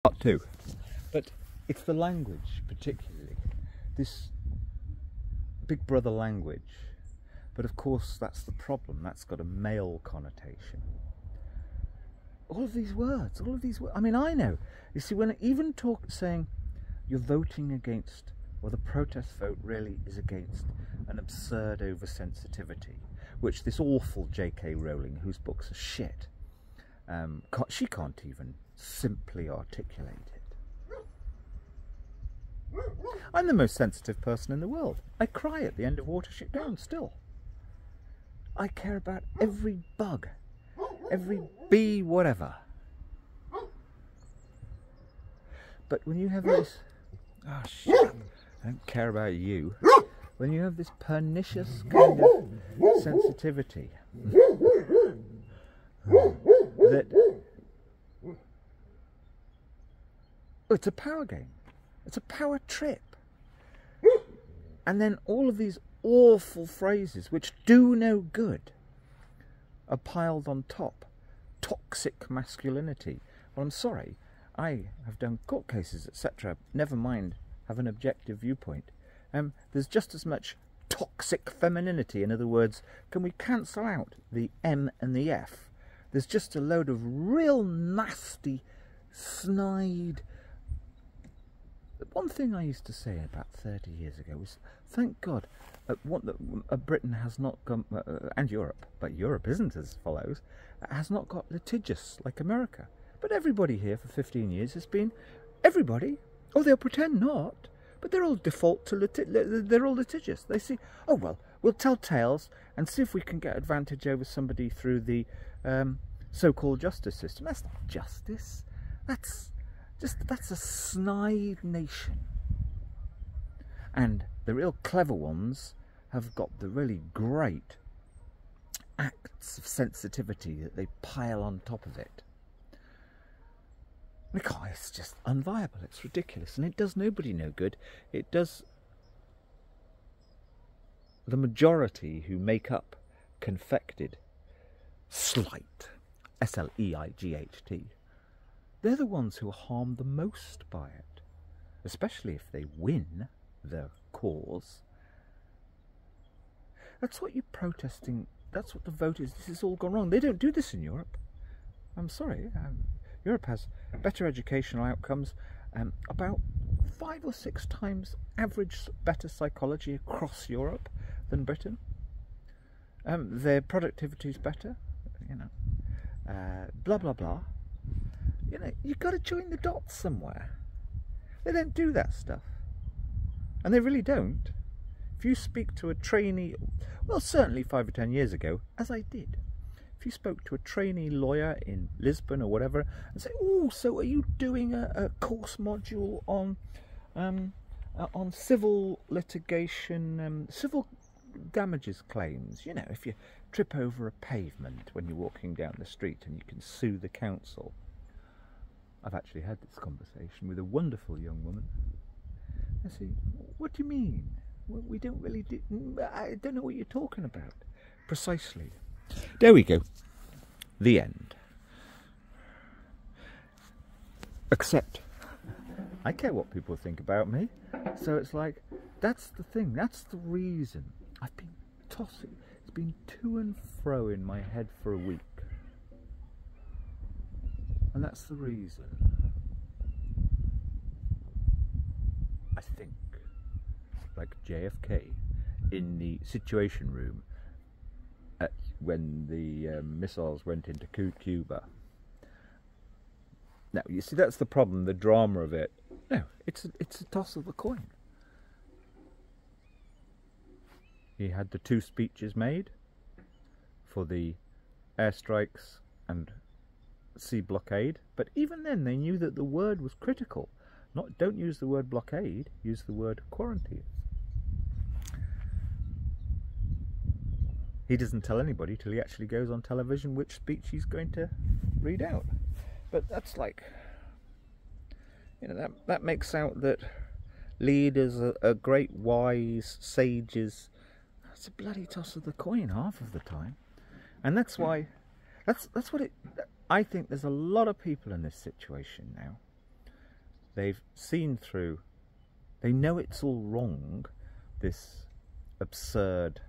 Part two. But it's the language, particularly. This Big Brother language. But of course, that's the problem. That's got a male connotation. All of these words, I mean, I know. You see, when I even saying you're voting against, or the protest vote really is against an absurd oversensitivity, which this awful J.K. Rowling, whose books are shit, she can't even simply articulate it. I'm the most sensitive person in the world. I cry at the end of Watership Down still. I care about every bug, every bee, whatever. But when you have this, oh shit, I don't care about you. When you have this pernicious kind of sensitivity, that it's a power game, it's a power trip, and then all of these awful phrases which do no good are piled on top. Toxic masculinity. Well, I'm sorry, I have done court cases, etc. Never mind have an objective viewpoint. There's just as much toxic femininity. In other words, can we cancel out the M and the F? There's just a load of real nasty, snide. One thing I used to say about 30 years ago was, thank God, Britain has not gone, and Europe, but Europe isn't as follows, has not got litigious like America. But everybody here for 15 years has been, everybody, oh, they'll pretend not, but they're all default to they're all litigious. They see, oh well, we'll tell tales and see if we can get advantage over somebody through the so-called justice system. That's not justice. That's a snide nation. And the real clever ones have got the really great acts of sensitivity that they pile on top of it. Because it's just unviable, it's ridiculous, and it does nobody no good. It does the majority who make up confected, slight, S-L-E-I-G-H-T. They're the ones who are harmed the most by it, especially if they win the cause. That's what you're protesting, that's what the vote is. This has all gone wrong. They don't do this in Europe. I'm sorry. Europe has better educational outcomes, about 5 or 6 times average better psychology across Europe than Britain. Their productivity is better, you know, blah blah blah. You know, you've got to join the dots somewhere. They don't do that stuff, and they really don't. If you speak to a trainee, well, certainly 5 or 10 years ago, as I did, if you spoke to a trainee lawyer in Lisbon or whatever and say, oh, so are you doing a course module on civil litigation, civil damages claims, you know, if you trip over a pavement when you're walking down the street and you can sue the council. I've actually had this conversation with a wonderful young woman. I say, what do you mean? Well, we don't really do, I don't know what you're talking about. Precisely. There we go. The end. Except, I care what people think about me. So it's like, that's the thing. That's the reason. I've been tossing. It's been to and fro in my head for a week. And that's the reason. I think, like JFK in the Situation Room, when the missiles went into Cuba. Now, you see, that's the problem, the drama of it. No, it's a toss of a coin. He had the 2 speeches made for the airstrikes and sea blockade, but even then they knew that the word was critical. Don't use the word blockade, use the word quarantine. He doesn't tell anybody till he actually goes on television which speech he's going to read out. But that's like, you know, that makes out that leaders are great wise sages. It's a bloody toss of the coin half of the time. And that's why, that's what it, I think there's a lot of people in this situation now they've seen through, they know it's all wrong, this absurd,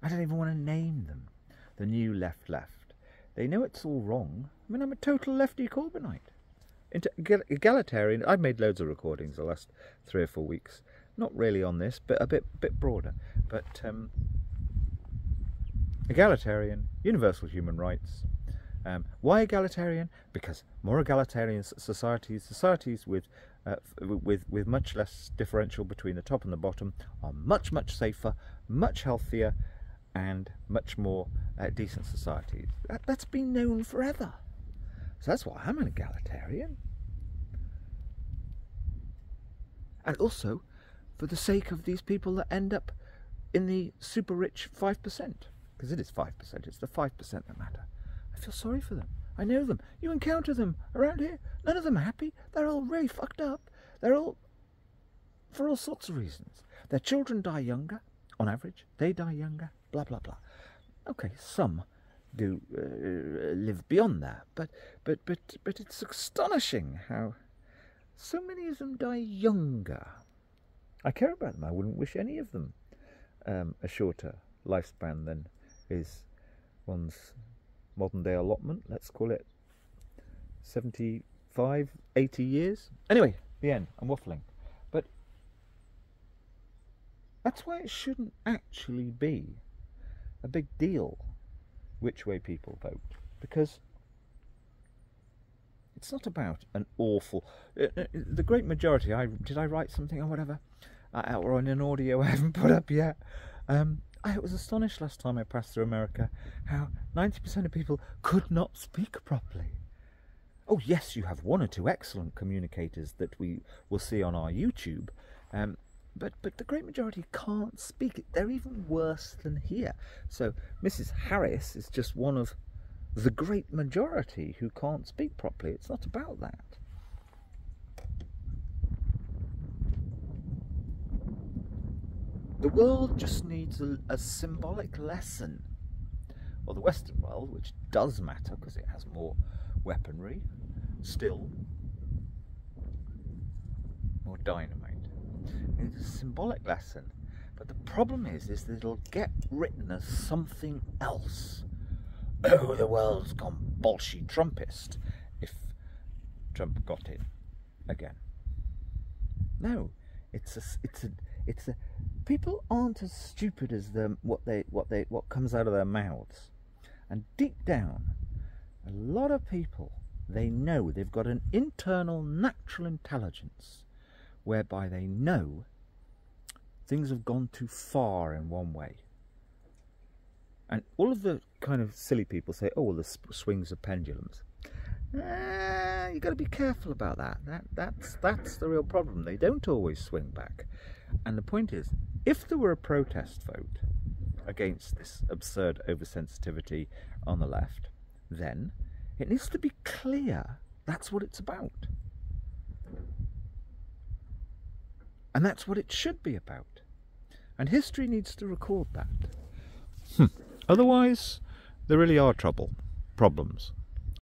I don't even want to name them, the new left. They know it's all wrong. I mean, I'm a total lefty Corbynite. Into egalitarian, I've made loads of recordings the last 3 or 4 weeks. Not really on this, but a bit broader. But egalitarian, universal human rights. Why egalitarian? Because more egalitarian societies with much less differential between the top and the bottom, are much safer, much healthier, and much more decent societies. That's been known forever. So that's why I'm an egalitarian. And also for the sake of these people that end up in the super rich 5%. Because it is 5%, it's the 5% that matter. I feel sorry for them. I know them. You encounter them around here. None of them are happy. They're all really fucked up. They're all, for all sorts of reasons. Their children die younger, on average. They die younger, blah, blah, blah. Okay, some do live beyond that, but it's astonishing how so many of them die younger. I care about them. I wouldn't wish any of them a shorter lifespan than is one's modern day allotment. Let's call it 75, 80 years. Anyway, the end. I'm waffling. But that's why it shouldn't actually be a big deal which way people vote, because it's not about an awful the great majority. Did I write something or whatever or on an audio I haven't put up yet? I was astonished last time I passed through America how 90% of people could not speak properly. Oh yes, you have 1 or 2 excellent communicators that we will see on our YouTube, but the great majority can't speak. They're even worse than here. So Mrs. Harris is just one of the great majority who can't speak properly. It's not about that. The world just needs a symbolic lesson. Well, the Western world, which does matter because it has more weaponry, still more dynamite. It's a symbolic lesson, but the problem is that it'll get written as something else. Oh, the world's gone bolshy Trumpist if Trump got in again. No, it's a people aren't as stupid as what comes out of their mouths. And deep down, a lot of people, they know they've got an internal natural intelligence whereby they know things have gone too far in one way. And all of the kind of silly people say, oh, well, the swings of pendulums. You've got to be careful about that. That's the real problem. They don't always swing back. And the point is, if there were a protest vote against this absurd oversensitivity on the left, then it needs to be clear that's what it's about. And that's what it should be about. And history needs to record that. Otherwise, there really are problems.